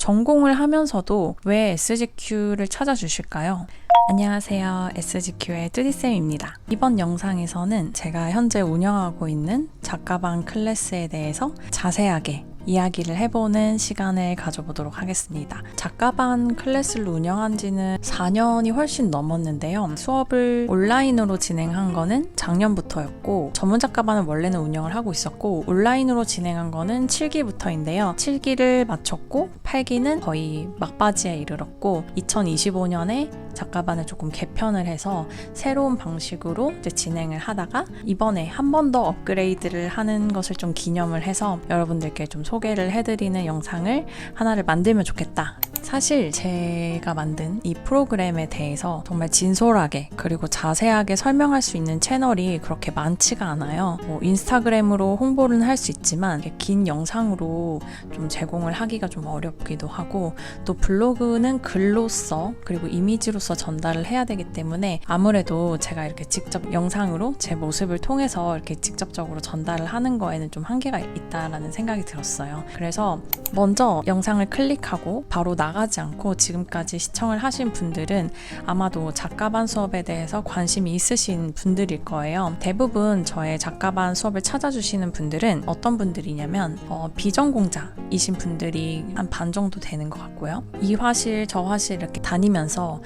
전공을 하면서도 왜 SGQ를 찾아주실까요? 안녕하세요. SGQ의 뚜디쌤입니다. 이번 영상에서는 제가 현재 운영하고 있는 작가반 클래스에 대해서 자세하게 이야기를 해보는 시간을 가져보도록 하겠습니다. 작가반 클래스를 운영한 지는 4년이 훨씬 넘었는데요. 수업을 온라인으로 진행한 거는 작년부터였고, 전문작가반은 원래는 운영을 하고 있었고, 온라인으로 진행한 거는 7기부터인데요. 7기를 마쳤고 8기는 거의 막바지에 이르렀고, 2025년에 작가반을 조금 개편을 해서 새로운 방식으로 이제 진행을 하다가 이번에 한 번 더 업그레이드를 하는 것을 좀 기념을 해서 여러분들께 좀 소개를 해드리는 영상을 하나를 만들면 좋겠다. 사실 제가 만든 이 프로그램에 대해서 정말 진솔하게 그리고 자세하게 설명할 수 있는 채널이 그렇게 많지가 않아요. 인스타그램으로 홍보는 할 수 있지만 긴 영상으로 좀 제공을 하기가 좀 어렵기도 하고, 또 블로그는 글로써 그리고 이미지로서 전달을 해야 되기 때문에 아무래도 제가 이렇게 직접 영상으로 제 모습을 통해서 이렇게 직접적으로 전달을 하는 거에는 좀 한계가 있다라는 생각이 들었어요. 그래서 먼저 영상을 클릭하고 바로 나가지 않고 지금까지 시청을 하신 분들은 아마도 작가반 수업에 대해서 관심이 있으신 분들일 거예요. 대부분 저의 작가반 수업을 찾아주시는 분들은 어떤 분들이냐면 비전공자이신 분들이 한 반 정도 되는 것 같고요. 이 화실 저 화실 이렇게 다니면서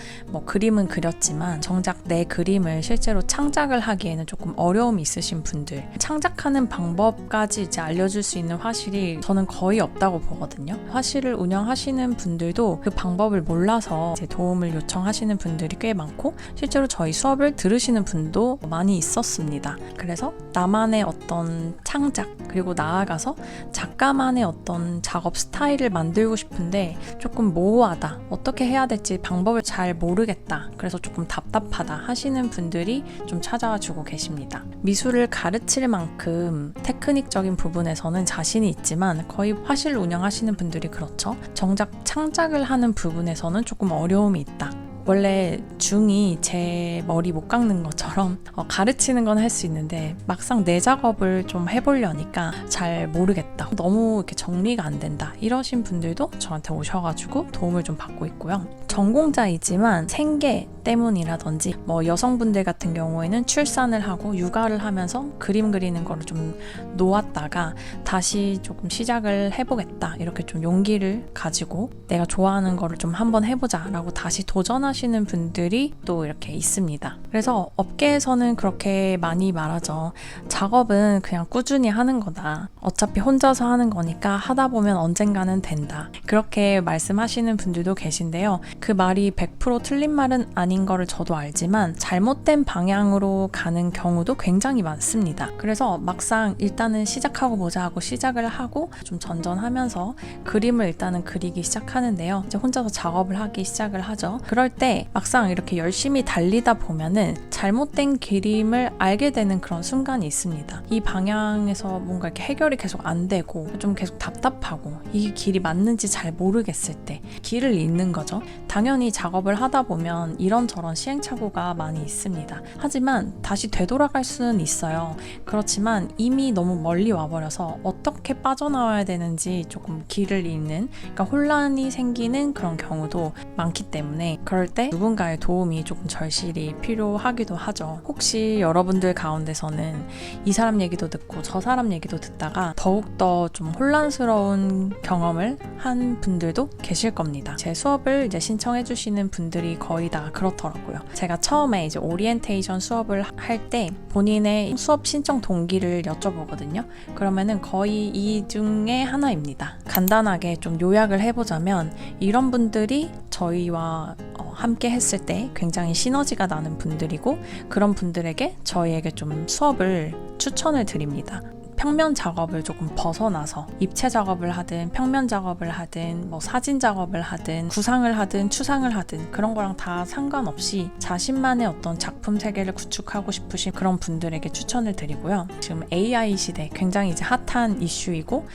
그림은 그렸지만 정작 내 그림을 실제로 창작을 하기에는 조금 어려움이 있으신 분들, 창작하는 방법까지 이제 알려줄 수 있는 화실이 저는 거의 없다고 보거든요. 화실을 운영하시는 분들도 그 방법을 몰라서 이제 도움을 요청하시는 분들이 꽤 많고, 실제로 저희 수업을 들으시는 분도 많이 있었습니다. 그래서 나만의 어떤 창작, 그리고 나아가서 작가만의 어떤 작업 스타일을 만들고 싶은데 조금 모호하다, 어떻게 해야 될지 방법을 잘 모르겠다, 그래서 조금 답답하다 하시는 분들이 좀 찾아와 주고 계십니다. 미술을 가르칠 만큼 테크닉적인 부분에서는 자신이 있지만 거의 화실 운영하시는 분들이 그렇죠. 정작 창작을 하는 부분에서는 조금 어려움이 있다. 원래 중이 제 머리 못 깎는 것처럼 가르치는 건 할 수 있는데 막상 내 작업을 좀 해보려니까 잘 모르겠다, 너무 이렇게 정리가 안 된다, 이러신 분들도 저한테 오셔가지고 도움을 좀 받고 있고요. 전공자이지만 생계 때문이라든지 여성분들 같은 경우에는 출산을 하고 육아를 하면서 그림 그리는 거를 좀 놓았다가 다시 조금 시작을 해보겠다, 이렇게 좀 용기를 가지고 내가 좋아하는 거를 좀 한번 해보자 라고 다시 도전하시는 분들이 또 이렇게 있습니다. 그래서 업계에서는 그렇게 많이 말하죠. 작업은 그냥 꾸준히 하는 거다, 어차피 혼자서 하는 거니까 하다 보면 언젠가는 된다, 그렇게 말씀하시는 분들도 계신데요. 그 말이 100% 틀린 말은 아닌 거를 저도 알지만 잘못된 방향으로 가는 경우도 굉장히 많습니다. 그래서 막상 일단은 시작하고 보자 하고 시작을 하고 좀 전전하면서 그림을 일단은 그리기 시작하는데요. 이제 혼자서 작업을 하기 시작을 하죠. 그럴 때 막상 이렇게 열심히 달리다 보면은 잘못된 그림을 알게 되는 그런 순간이 있습니다. 이 방향에서 뭔가 이렇게 해결이 계속 안 되고 좀 계속 답답하고 이 길이 맞는지 잘 모르겠을 때 길을 잃는 거죠. 당연히 작업을 하다 보면 이런저런 시행착오가 많이 있습니다. 하지만 다시 되돌아갈 수는 있어요. 그렇지만 이미 너무 멀리 와버려서 어떻게 빠져나와야 되는지 조금 길을 잃는, 그러니까 혼란이 생기는 그런 경우도 많기 때문에 그럴 때 누군가의 도움이 조금 절실히 필요하기도 하죠. 혹시 여러분들 가운데서는 이 사람 얘기도 듣고 저 사람 얘기도 듣다가 더욱더 좀 혼란스러운 경험을 한 분들도 계실 겁니다. 제 수업을 이제 신청해 주시는 분들이 거의 다 그렇더라고요. 제가 처음에 이제 오리엔테이션 수업을 할 때 본인의 수업 신청 동기를 여쭤보거든요. 그러면은 거의 이 중에 하나입니다. 간단하게 좀 요약을 해보자면 이런 분들이 저희와 함께 했을 때 굉장히 시너지가 나는 분들이고, 그런 분들에게 저희에게 좀 수업을 추천을 드립니다. 평면 작업을 조금 벗어나서 입체 작업을 하든 평면 작업을 하든 사진 작업을 하든 구상을 하든 추상을 하든 그런 거랑 다 상관없이 자신만의 어떤 작품 세계를 구축하고 싶으신 그런 분들에게 추천을 드리고요. 지금 AI 시대 굉장히 이제 핫한 이슈이고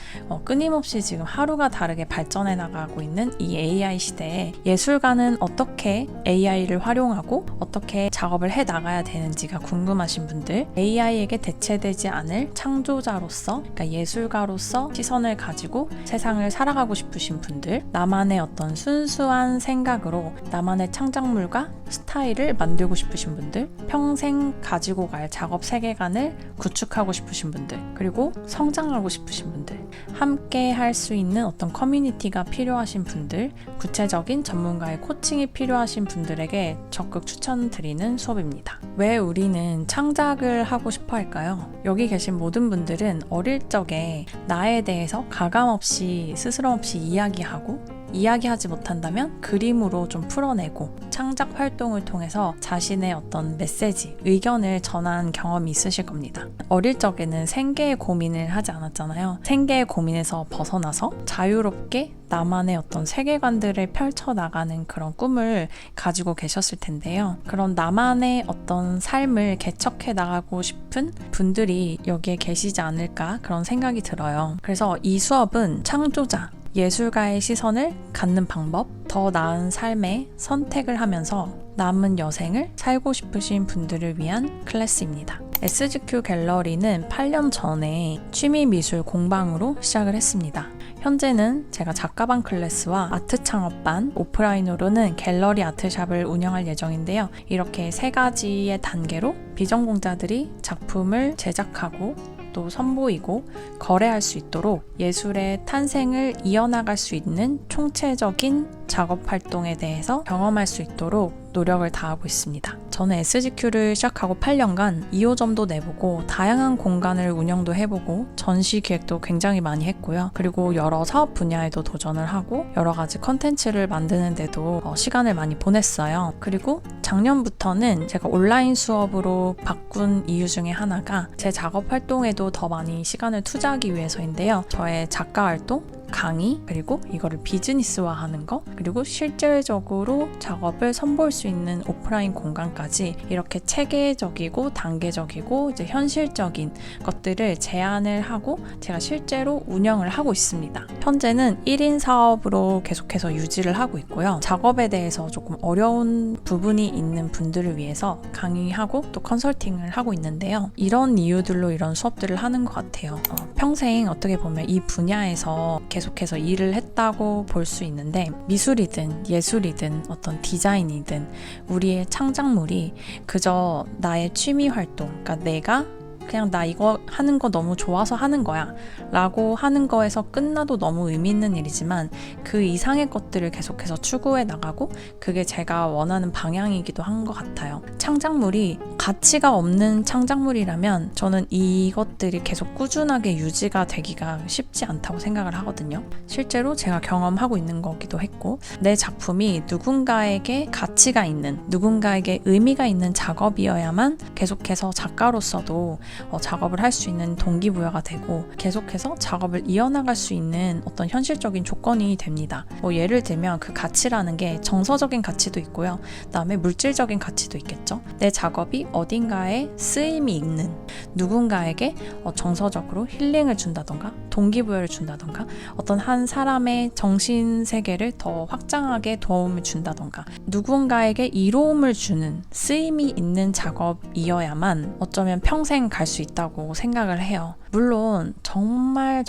끊임없이 지금 하루가 다르게 발전해 나가고 있는 이 AI 시대에 예술가는 어떻게 AI를 활용하고 어떻게 작업을 해 나가야 되는지가 궁금하신 분들, AI에게 대체되지 않을 창조자로 작가로서, 그러니까 예술가로서 시선을 가지고 세상을 살아가고 싶으신 분들, 나만의 어떤 순수한 생각으로 나만의 창작물과 스타일을 만들고 싶으신 분들, 평생 가지고 갈 작업 세계관을 구축하고 싶으신 분들, 그리고 성장하고 싶으신 분들, 함께 할 수 있는 어떤 커뮤니티가 필요하신 분들, 구체적인 전문가의 코칭이 필요하신 분들에게 적극 추천드리는 수업입니다. 왜 우리는 창작을 하고 싶어 할까요? 여기 계신 모든 분들은 어릴 적에 나에 대해서 가감없이 스스럼 없이 이야기하지 못한다면 그림으로 좀 풀어내고 창작 활동을 통해서 자신의 어떤 메시지, 의견을 전한 경험이 있으실 겁니다. 어릴 적에는 생계의 고민을 하지 않았잖아요. 생계의 고민에서 벗어나서 자유롭게 나만의 어떤 세계관들을 펼쳐나가는 그런 꿈을 가지고 계셨을 텐데요. 그런 나만의 어떤 삶을 개척해 나가고 싶은 분들이 여기에 계시지 않을까 그런 생각이 들어요. 그래서 이 수업은 창조자, 예술가의 시선을 갖는 방법, 더 나은 삶의 선택을 하면서 남은 여생을 살고 싶으신 분들을 위한 클래스입니다. SGQ 갤러리는 8년 전에 취미미술 공방으로 시작을 했습니다. 현재는 제가 작가반 클래스와 아트 창업반, 오프라인으로는 갤러리 아트샵을 운영할 예정인데요. 이렇게 세 가지의 단계로 비전공자들이 작품을 제작하고 또 선보이고 거래할 수 있도록 예술의 탄생을 이어나갈 수 있는 총체적인 작업 활동에 대해서 경험할 수 있도록 노력을 다하고 있습니다. 저는 SGQ를 시작하고 8년간 2호점도 내보고 다양한 공간을 운영도 해보고 전시 기획도 굉장히 많이 했고요. 그리고 여러 사업 분야에도 도전을 하고 여러 가지 컨텐츠를 만드는데도 시간을 많이 보냈어요. 그리고 작년부터는 제가 온라인 수업으로 바꾼 이유 중에 하나가 제 작업 활동에도 더 많이 시간을 투자하기 위해서인데요. 저의 작가 활동, 강의, 그리고 이거를 비즈니스화하는 거, 그리고 실질적으로 작업을 선보일 수 있는 오프라인 공간까지 이렇게 체계적이고 단계적이고 이제 현실적인 것들을 제안을 하고 제가 실제로 운영을 하고 있습니다. 현재는 1인 사업으로 계속해서 유지를 하고 있고요. 작업에 대해서 조금 어려운 부분이 있는 분들을 위해서 강의하고 또 컨설팅을 하고 있는데요. 이런 이유들로 이런 수업들을 하는 것 같아요. 평생 어떻게 보면 이 분야에서 계속해서 일을 했다고 볼 수 있는데 미술이든 예술이든 어떤 디자인이든 우리의 창작물이 그저 나의 취미 활동, 그러니까 내가 그냥 나 이거 하는 거 너무 좋아서 하는 거야 라고 하는 거에서 끝나도 너무 의미 있는 일이지만 그 이상의 것들을 계속해서 추구해 나가고 그게 제가 원하는 방향이기도 한 것 같아요. 창작물이 가치가 없는 창작물이라면 저는 이것들이 계속 꾸준하게 유지가 되기가 쉽지 않다고 생각을 하거든요. 실제로 제가 경험하고 있는 거기도 했고 내 작품이 누군가에게 가치가 있는, 누군가에게 의미가 있는 작업이어야만 계속해서 작가로서도 작업을 할 수 있는 동기부여가 되고 계속해서 작업을 이어나갈 수 있는 어떤 현실적인 조건이 됩니다. 예를 들면 그 가치라는 게 정서적인 가치도 있고요. 그다음에 물질적인 가치도 있겠죠. 내 작업이 어딘가에 쓰임이 있는, 누군가에게 정서적으로 힐링을 준다던가 동기부여를 준다던가 어떤 한 사람의 정신세계를 더 확장하게 도움을 준다던가 누군가에게 이로움을 주는 쓰임이 있는 작업이어야만 어쩌면 평생 갈 수 있다고 생각을 해요. 물론 정말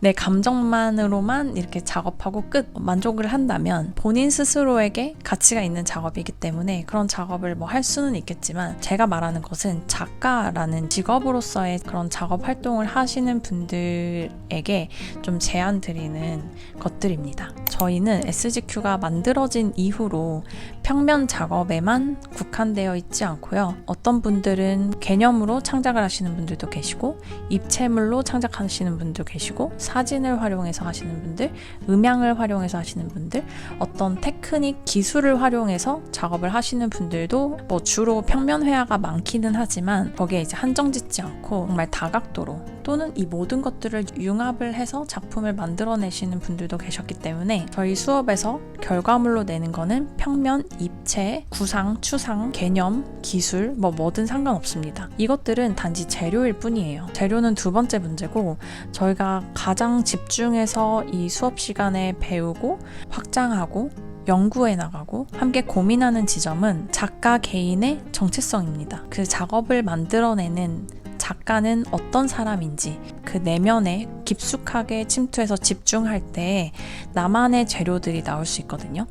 내 감정만으로만 이렇게 작업하고 끝 만족을 한다면 본인 스스로에게 가치가 있는 작업이기 때문에 그런 작업을 할 수는 있겠지만 제가 말하는 것은 작가라는 직업으로서의 그런 작업 활동을 하시는 분들에게 좀 제안 드리는 것들입니다. 저희는 SGQ가 만들어진 이후로 평면 작업에만 국한되어 있지 않고요. 어떤 분들은 개념으로 창작을 하시는 분들도 계시고 입체물로 창작하시는 분도 계시고 사진을 활용해서 하시는 분들, 음향을 활용해서 하시는 분들, 어떤 테크닉, 기술을 활용해서 작업을 하시는 분들도 주로 평면 회화가 많기는 하지만 거기에 이제 한정짓지 않고 정말 다각도로 또는 이 모든 것들을 융합을 해서 작품을 만들어내시는 분들도 계셨기 때문에 저희 수업에서 결과물로 내는 거는 평면, 입체, 구상, 추상, 개념, 기술 뭐든 상관없습니다. 이것들은 단지 재료일 뿐이에요. 재료는 두 번째 문제고 저희가 가장 집중해서 이 수업 시간에 배우고 확장하고 연구해 나가고 함께 고민하는 지점은 작가 개인의 정체성입니다. 그 작업을 만들어내는 작가는 어떤 사람인지 그 내면에 깊숙하게 침투해서 집중할 때 나만의 재료들이 나올 수 있거든요.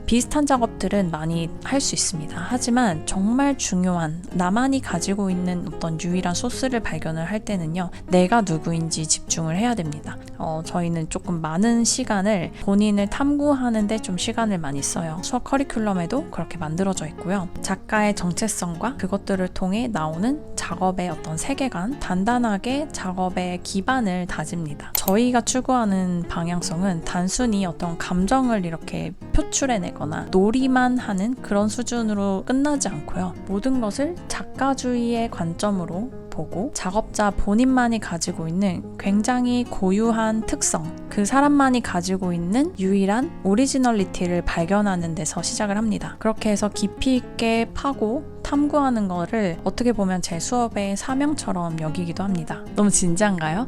비슷한 작업들은 많이 할 수 있습니다. 하지만 정말 중요한 나만이 가지고 있는 어떤 유일한 소스를 발견을 할 때는요, 내가 누구인지 집중을 해야 됩니다. 저희는 조금 많은 시간을 본인을 탐구하는데 좀 시간을 많이 써요. 수업 커리큘럼에도 그렇게 만들어져 있고요. 작가의 정체성과 그것들을 통해 나오는 작업의 어떤 세계관, 단단하게 작업의 기반을 다집니다. 저희가 추구하는 방향성은 단순히 어떤 감정을 이렇게 표출해내거나 놀이만 하는 그런 수준으로 끝나지 않고요. 모든 것을 작가주의의 관점으로 보고 작업자 본인만이 가지고 있는 굉장히 고유한 특성, 그 사람만이 가지고 있는 유일한 오리지널리티를 발견하는 데서 시작을 합니다. 그렇게 해서 깊이 있게 파고 탐구하는 거를 어떻게 보면 제 수업의 사명처럼 여기기도 합니다. 너무 진지한가요?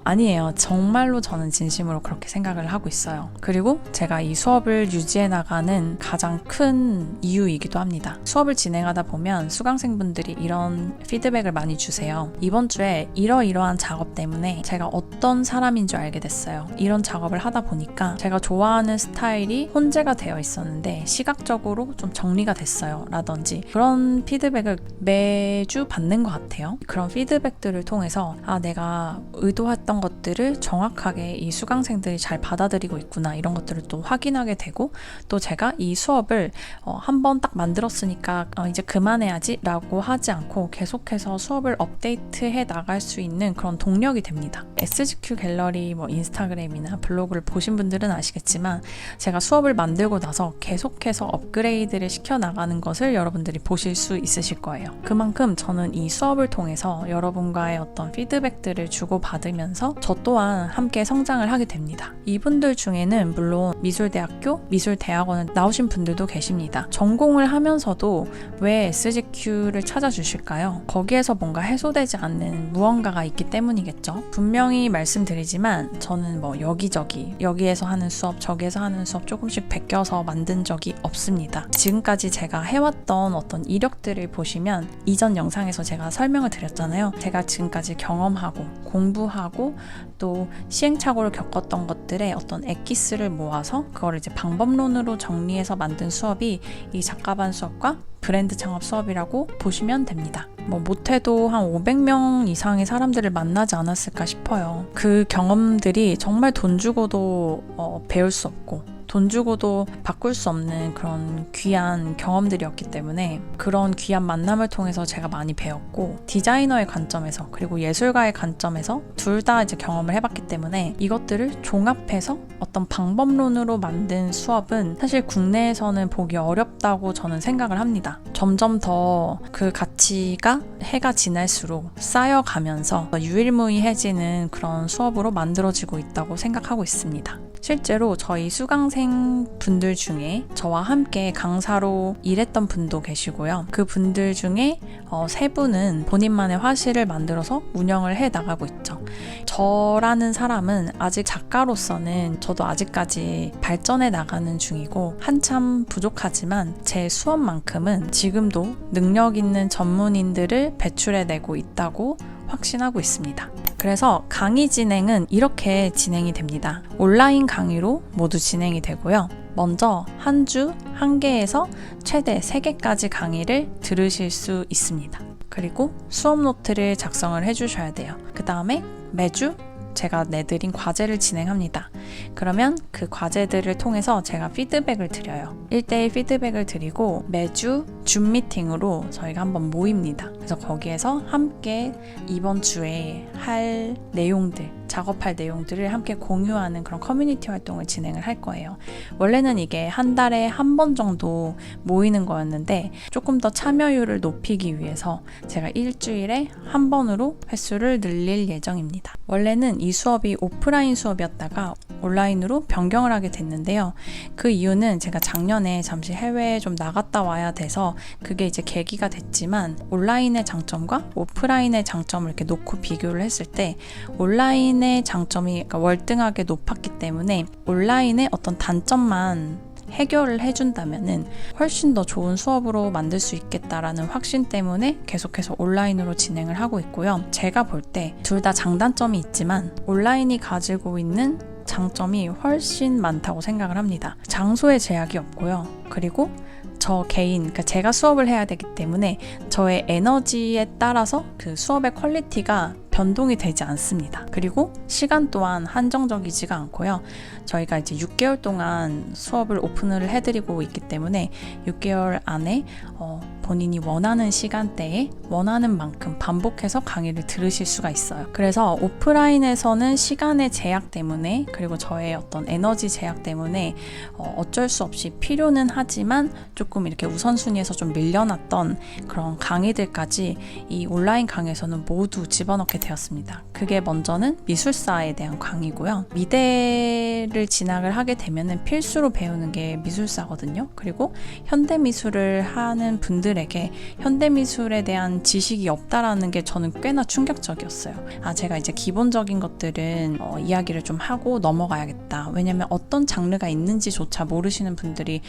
아니에요. 정말로 저는 진심으로 그렇게 생각을 하고 있어요. 그리고 제가 이 수업을 유지해 나가는 가장 큰 이유이기도 합니다. 수업을 진행하다 보면 수강생분들이 이런 피드백을 많이 주세요. 이번 주에 이러이러한 작업 때문에 제가 어떤 사람인 줄 알게 됐어요. 이런 작업을 하다 보니까 제가 좋아하는 스타일이 혼재가 되어 있었는데 시각적으로 좀 정리가 됐어요. 라든지 그런 피드백을 매주 받는 것 같아요. 그런 피드백들을 통해서 내가 의도했던 것들을 정확하게 이 수강생들이 잘 받아들이고 있구나, 이런 것들을 또 확인하게 되고, 또 제가 이 수업을 한번 딱 만들었으니까 이제 그만해야지 라고 하지 않고 계속해서 수업을 업데이트해 나갈 수 있는 그런 동력이 됩니다. SGQ 갤러리 인스타그램이나 블로그를 보신 분들은 아시겠지만 제가 수업을 만들고 나서 계속해서 업그레이드를 시켜 나가는 것을 여러분들이 보실 수 있으실 거예요. 그만큼 저는 이 수업을 통해서 여러분과의 어떤 피드백들을 주고받으면서 저 또한 함께 성장을 하게 됩니다. 이분들 중에는 물론 미술대학교, 미술대학원을 나오신 분들도 계십니다. 전공을 하면서도 왜 SGQ를 찾아주실까요? 거기에서 뭔가 해소되지 않는 무언가가 있기 때문이겠죠. 분명히 말씀드리지만 저는 여기저기 여기에서 하는 수업, 저기에서 하는 수업 조금씩 베껴서 만든 적이 없습니다. 지금까지 제가 해왔던 어떤 이력들을 보시면 이전 영상에서 제가 설명을 드렸잖아요. 제가 지금까지 경험하고 공부하고 또 시행착오를 겪었던 것들의 어떤 엑기스를 모아서 그걸 이제 방법론으로 정리해서 만든 수업이 이 작가반 수업과 브랜드 창업 수업이라고 보시면 됩니다. 못해도 한 500명 이상의 사람들을 만나지 않았을까 싶어요. 그 경험들이 정말 돈 주고도 배울 수 없고 돈 주고도 바꿀 수 없는 그런 귀한 경험들이었기 때문에 그런 귀한 만남을 통해서 제가 많이 배웠고, 디자이너의 관점에서 그리고 예술가의 관점에서 둘 다 이제 경험을 해봤기 때문에 이것들을 종합해서 어떤 방법론으로 만든 수업은 사실 국내에서는 보기 어렵다고 저는 생각을 합니다. 점점 더 그 가치가 해가 지날수록 쌓여가면서 유일무이해지는 그런 수업으로 만들어지고 있다고 생각하고 있습니다. 실제로 저희 수강생 분들 중에 저와 함께 강사로 일했던 분도 계시고요. 그 분들 중에 3분은 본인만의 화실을 만들어서 운영을 해 나가고 있죠. 저라는 사람은 아직 작가로서는 저도 아직까지 발전해 나가는 중이고 한참 부족하지만 제 수업만큼은 지금도 능력 있는 전문인들을 배출해내고 있다고 확신하고 있습니다. 그래서 강의 진행은 이렇게 진행이 됩니다. 온라인 강의로 모두 진행이 되고요. 먼저 한 주 1개에서 최대 3개까지 강의를 들으실 수 있습니다. 그리고 수업 노트를 작성을 해주셔야 돼요. 그 다음에 매주 제가 내드린 과제를 진행합니다. 그러면 그 과제들을 통해서 제가 피드백을 드려요. 1대1 피드백을 드리고 매주 줌 미팅으로 저희가 한번 모입니다. 그래서 거기에서 함께 이번 주에 할 내용들, 작업할 내용들을 함께 공유하는 그런 커뮤니티 활동을 진행을 할 거예요. 원래는 이게 한 달에 한 번 정도 모이는 거였는데 조금 더 참여율을 높이기 위해서 제가 일주일에 한 번으로 횟수를 늘릴 예정입니다. 원래는 이 수업이 오프라인 수업이었다가 온라인으로 변경을 하게 됐는데요. 그 이유는 제가 작년에 잠시 해외에 좀 나갔다 와야 돼서 그게 이제 계기가 됐지만 온라인의 장점과 오프라인의 장점을 이렇게 놓고 비교를 했을 때 온라인의 장점이 월등하게 높았기 때문에 온라인의 어떤 단점만 해결을 해준다면은 훨씬 더 좋은 수업으로 만들 수 있겠다라는 확신 때문에 계속해서 온라인으로 진행을 하고 있고요. 제가 볼 때 둘 다 장단점이 있지만 온라인이 가지고 있는 장점이 훨씬 많다고 생각을 합니다. 장소의 제약이 없고요. 그리고 저 개인, 그러니까 제가 수업을 해야 되기 때문에 저의 에너지에 따라서 그 수업의 퀄리티가 변동이 되지 않습니다. 그리고 시간 또한 한정적이지가 않고요. 저희가 이제 6개월 동안 수업을 오픈을 해드리고 있기 때문에 6개월 안에 본인이 원하는 시간대에 원하는 만큼 반복해서 강의를 들으실 수가 있어요. 그래서 오프라인에서는 시간의 제약 때문에 그리고 저의 어떤 에너지 제약 때문에 어쩔 수 없이 필요는 하지만 조금 이렇게 우선순위에서 좀 밀려났던 그런 강의들까지 이 온라인 강의에서는 모두 집어넣게 되었습니다. 그게 먼저는 미술사에 대한 강의고요. 미대를 진학을 하게 되면은 필수로 배우는 게 미술사거든요. 그리고 현대미술을 하는 분들에게 현대미술에 대한 지식이 없다라는 게 저는 꽤나 충격적이었어요. 제가 이제 기본적인 것들은 이야기를 좀 하고 넘어가야겠다. 왜냐면 어떤 장르가 있는지조차 모르시는 분들이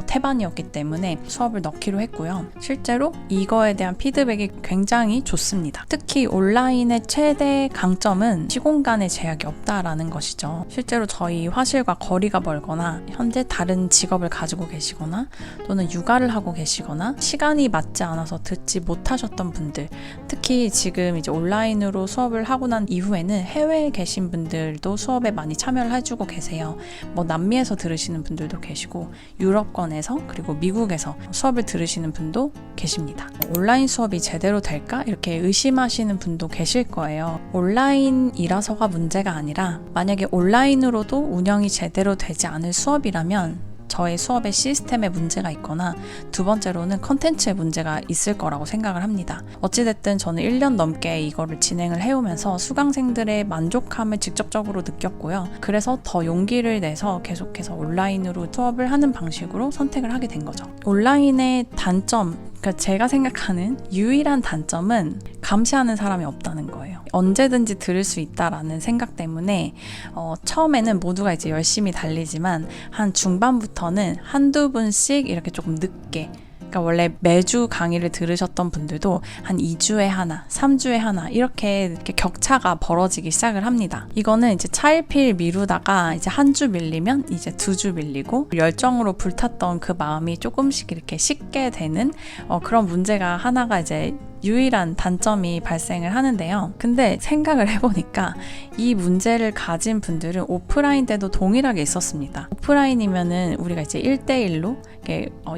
태반이었기 때문에 수업을 넣기로 했고요. 실제로 이거에 대한 피드백이 굉장히 좋습니다. 특히 온라인의 최대 강점은 시공간의 제약이 없다라는 것이죠. 실제로 저희 화실과 거리가 멀거나 현재 다른 직업을 가지고 계시거나 또는 육아를 하고 계시거나 시간이 맞지 않아서 듣지 못하셨던 분들, 특히 지금 이제 온라인으로 수업을 하고 난 이후에는 해외에 계신 분들도 수업에 많이 참여를 해주고 계세요. 남미에서 들으시는 분들도 계시고 유럽권에서 그리고 미국에서 수업을 들으시는 분도 계십니다. 온라인 수업이 제대로 될까? 이렇게 의심하시는 분도 계실 거예요. 온라인이라서가 문제가 아니라 만약에 온라인으로도 운영이 제대로 되지 않을 수업이라면 저의 수업의 시스템에 문제가 있거나 두 번째로는 컨텐츠에 문제가 있을 거라고 생각을 합니다. 어찌됐든 저는 1년 넘게 이거를 진행을 해오면서 수강생들의 만족함을 직접적으로 느꼈고요. 그래서 더 용기를 내서 계속해서 온라인으로 수업을 하는 방식으로 선택을 하게 된 거죠. 온라인의 단점, 그러니까 제가 생각하는 유일한 단점은 감시하는 사람이 없다는 거예요. 언제든지 들을 수 있다라는 생각 때문에 처음에는 모두가 이제 열심히 달리지만 한 중반부터는 한두 분씩 이렇게 조금 늦게, 그러니까 원래 매주 강의를 들으셨던 분들도 한 2주에 하나, 3주에 하나 이렇게 격차가 벌어지기 시작을 합니다. 이거는 이제 차일피일 미루다가 이제 한 주 밀리면 이제 2주 밀리고 열정으로 불탔던 그 마음이 조금씩 이렇게 식게 되는 그런 문제가 하나가 이제 유일한 단점이 발생을 하는데요. 근데 생각을 해보니까 이 문제를 가진 분들은 오프라인 때도 동일하게 있었습니다. 오프라인이면은 우리가 이제 1대1로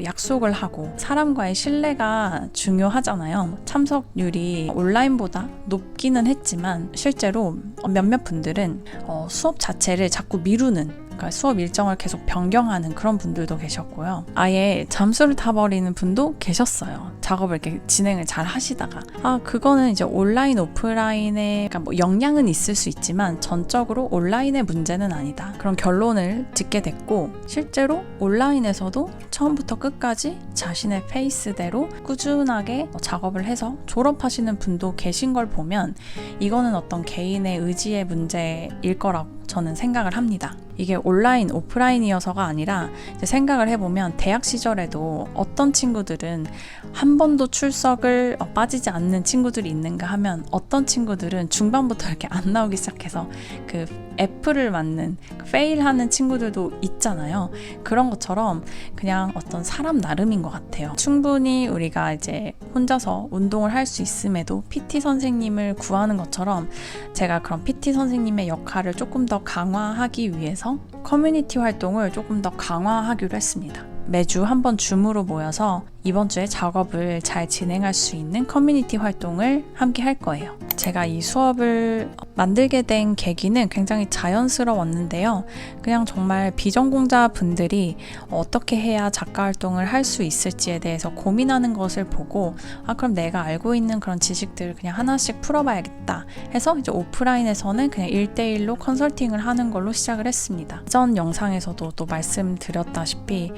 약속을 하고 사람과의 신뢰가 중요하잖아요. 참석률이 온라인보다 높기는 했지만 실제로 몇몇 분들은 수업 자체를 자꾸 미루는, 그러니까 수업 일정을 계속 변경하는 그런 분들도 계셨고요. 아예 잠수를 타버리는 분도 계셨어요. 작업을 이렇게 진행을 잘 하시다가. 그거는 이제 온라인, 오프라인의 그러니까 영향은 있을 수 있지만 전적으로 온라인의 문제는 아니다. 그런 결론을 짓게 됐고, 실제로 온라인에서도 처음부터 끝까지 자신의 페이스대로 꾸준하게 작업을 해서 졸업하시는 분도 계신 걸 보면 이거는 어떤 개인의 의지의 문제일 거라고 저는 생각을 합니다. 이게 온라인, 오프라인이어서가 아니라 이제 생각을 해보면 대학 시절에도 어떤 친구들은 한 번도 출석을 빠지지 않는 친구들이 있는가 하면 어떤 친구들은 중반부터 이렇게 안 나오기 시작해서 그 F를 맞는 페일하는 친구들도 있잖아요. 그런 것처럼 그냥 어떤 사람 나름인 것 같아요. 충분히 우리가 이제 혼자서 운동을 할 수 있음에도 PT 선생님을 구하는 것처럼 제가 그런 PT 선생님의 역할을 조금 더 강화하기 위해서 커뮤니티 활동을 조금 더 강화하기로 했습니다. 매주 한 번 줌으로 모여서 이번 주에 작업을 잘 진행할 수 있는 커뮤니티 활동을 함께 할 거예요. 제가 이 수업을 만들게 된 계기는 굉장히 자연스러웠는데요. 그냥 정말 비전공자 분들이 어떻게 해야 작가 활동을 할 수 있을지에 대해서 고민하는 것을 보고 그럼 내가 알고 있는 그런 지식들을 그냥 하나씩 풀어봐야겠다 해서 이제 오프라인에서는 그냥 1대1로 컨설팅을 하는 걸로 시작을 했습니다. 이전 영상에서도 또 말씀드렸다시피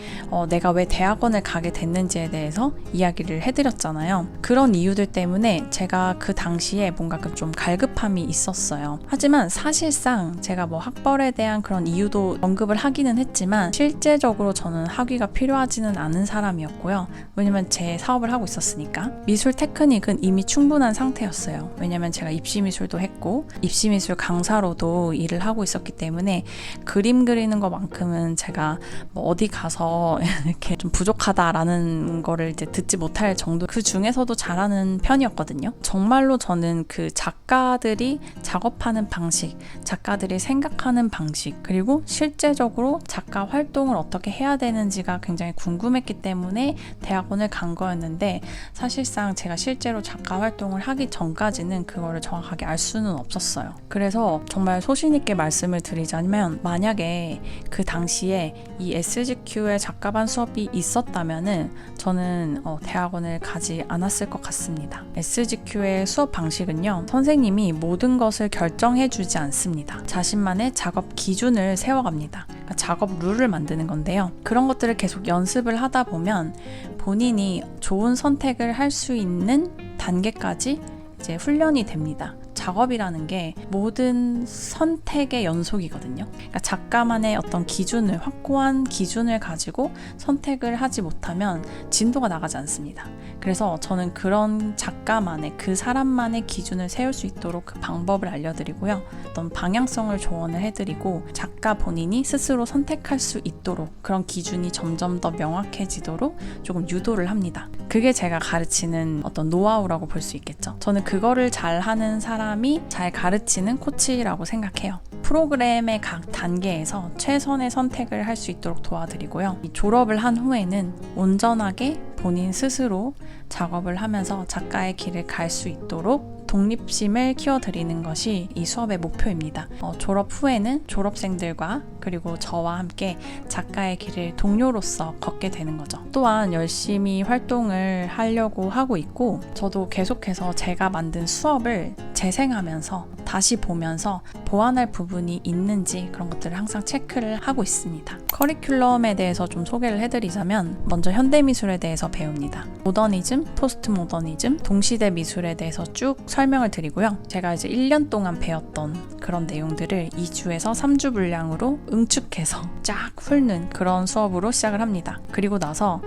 내가 왜 대학원을 가게 됐는지에 대해서 이야기를 해드렸잖아요. 그런 이유들 때문에 제가 그 당시에 뭔가 뭔가 좀 갈급함이 있었어요. 하지만 사실상 제가 뭐 학벌에 대한 그런 이유도 언급을 하기는 했지만 실제적으로 저는 학위가 필요하지는 않은 사람이었고요. 왜냐면 제 사업을 하고 있었으니까. 미술 테크닉은 이미 충분한 상태였어요. 왜냐면 제가 입시미술도 했고 입시미술 강사로도 일을 하고 있었기 때문에 그림 그리는 것만큼은 제가 뭐 어디 가서 이렇게 좀 부족하다라는 거를 이제 듣지 못할 정도, 그 중에서도 잘하는 편이었거든요. 정말로 저는 그 작가들이 작업하는 방식, 작가들이 생각하는 방식, 그리고 실제적으로 작가 활동을 어떻게 해야 되는지가 굉장히 궁금했기 때문에 대학원을 간 거였는데, 사실상 제가 실제로 작가 활동을 하기 전까지는 그거를 정확하게 알 수는 없었어요. 그래서 정말 소신 있게 말씀을 드리자면, 만약에 그 당시에 이 SGQ의 작가반 수업이 있었다면은 저는 대학원을 가지 않았을 것 같습니다. SGQ의 수업 방식은요, 선생님이 모든 것을 결정해 주지 않습니다. 자신만의 작업 기준을 세워갑니다. 그러니까 작업 룰을 만드는 건데요. 그런 것들을 계속 연습을 하다 보면 본인이 좋은 선택을 할 수 있는 단계까지 이제 훈련이 됩니다. 작업이라는 게 모든 선택의 연속이거든요. 그러니까 작가만의 어떤 기준을, 확고한 기준을 가지고 선택을 하지 못하면 진도가 나가지 않습니다. 그래서 저는 그런 작가만의, 그 사람만의 기준을 세울 수 있도록 그 방법을 알려드리고요. 어떤 방향성을 조언을 해드리고 작가 본인이 스스로 선택할 수 있도록 그런 기준이 점점 더 명확해지도록 조금 유도를 합니다. 그게 제가 가르치는 어떤 노하우라고 볼 수 있겠죠. 저는 그거를 잘하는 사람이 잘 가르치는 코치라고 생각해요. 프로그램의 각 단계에서 최선의 선택을 할 수 있도록 도와드리고요. 졸업을 한 후에는 온전하게 본인 스스로 작업을 하면서 작가의 길을 갈 수 있도록 독립심을 키워드리는 것이 이 수업의 목표입니다. 졸업 후에는 졸업생들과 그리고 저와 함께 작가의 길을 동료로서 걷게 되는 거죠. 또한 열심히 활동을 하려고 하고 있고, 저도 계속해서 제가 만든 수업을 재생하면서 다시 보면서 보완할 부분이 있는지 그런 것들을 항상 체크를 하고 있습니다. 커리큘럼에 대해서 좀 소개를 해드리자면, 먼저 현대미술에 대해서 배웁니다. 모더니즘, 포스트 모더니즘, 동시대 미술에 대해서 쭉 설명을 드리고요. 제가 이제 1년 동안 배웠던 그런 내용들을 2주에서 3주 분량으로 응축해서 쫙 훑는 그런 수업으로 시작을 합니다. 그리고 나서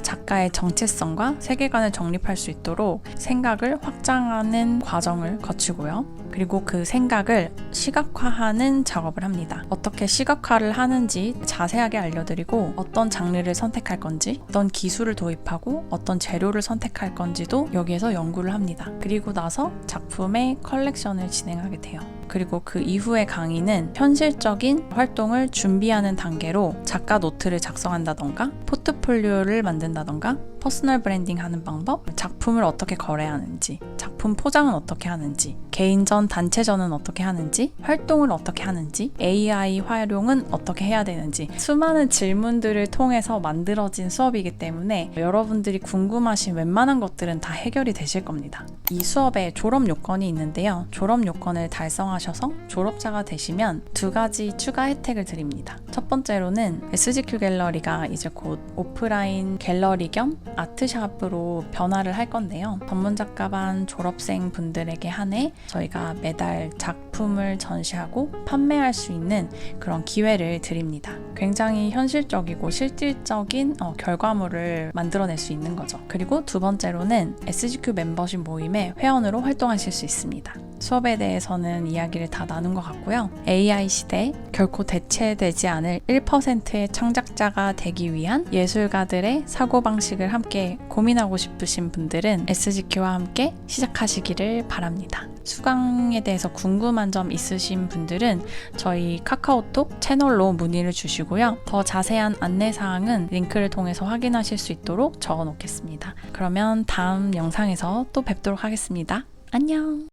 작가의 정체성과 세계관을 정립할 수 있도록 생각을 확장하는 과정을 거치고요. 그리고 그 생각을 시각화하는 작업을 합니다. 어떻게 시각화를 하는지 자세하게 알려드리고, 어떤 장르를 선택할 건지, 어떤 기술을 도입하고 어떤 재료를 선택할 건지도 여기에서 연구를 합니다. 그리고 나서 작품의 컬렉션을 진행하게 돼요. 그리고 그 이후의 강의는 현실적인 활동을 준비하는 단계로 작가 노트를 작성한다던가, 포트폴리오를 만든다던가, 퍼스널 브랜딩 하는 방법, 작품을 어떻게 거래하는지, 작품 포장은 어떻게 하는지, 개인전, 단체전은 어떻게 하는지, 활동을 어떻게 하는지, AI 활용은 어떻게 해야 되는지, 수많은 질문들을 통해서 만들어진 수업이기 때문에 여러분들이 궁금하신 웬만한 것들은 다 해결이 되실 겁니다. 이 수업에 졸업 요건이 있는데요. 졸업 요건을 달성하셔서 졸업자가 되시면 2가지 추가 혜택을 드립니다. 첫 번째로는 SGQ 갤러리가 이제 곧 오프라인 갤러리 겸 아트샵으로 변화를 할 건데요. 전문작가반 졸업생 분들에게 한해 저희가 매달 작품을 전시하고 판매할 수 있는 그런 기회를 드립니다. 굉장히 현실적이고 실질적인 결과물을 만들어낼 수 있는 거죠. 그리고 두 번째로는 SGQ 멤버십 모임의 회원으로 활동하실 수 있습니다. 수업에 대해서는 이야기를 다 나눈 것 같고요. AI 시대에 결코 대체되지 않을 1%의 창작자가 되기 위한 예술가들의 사고방식을 함께 고민하고 싶으신 분들은 SGQ와 함께 시작하시기를 바랍니다. 수강에 대해서 궁금한 점 있으신 분들은 저희 카카오톡 채널로 문의를 주시고요. 더 자세한 안내사항은 링크를 통해서 확인하실 수 있도록 적어 놓겠습니다. 그러면 다음 영상에서 또 뵙도록 하겠습니다. 안녕!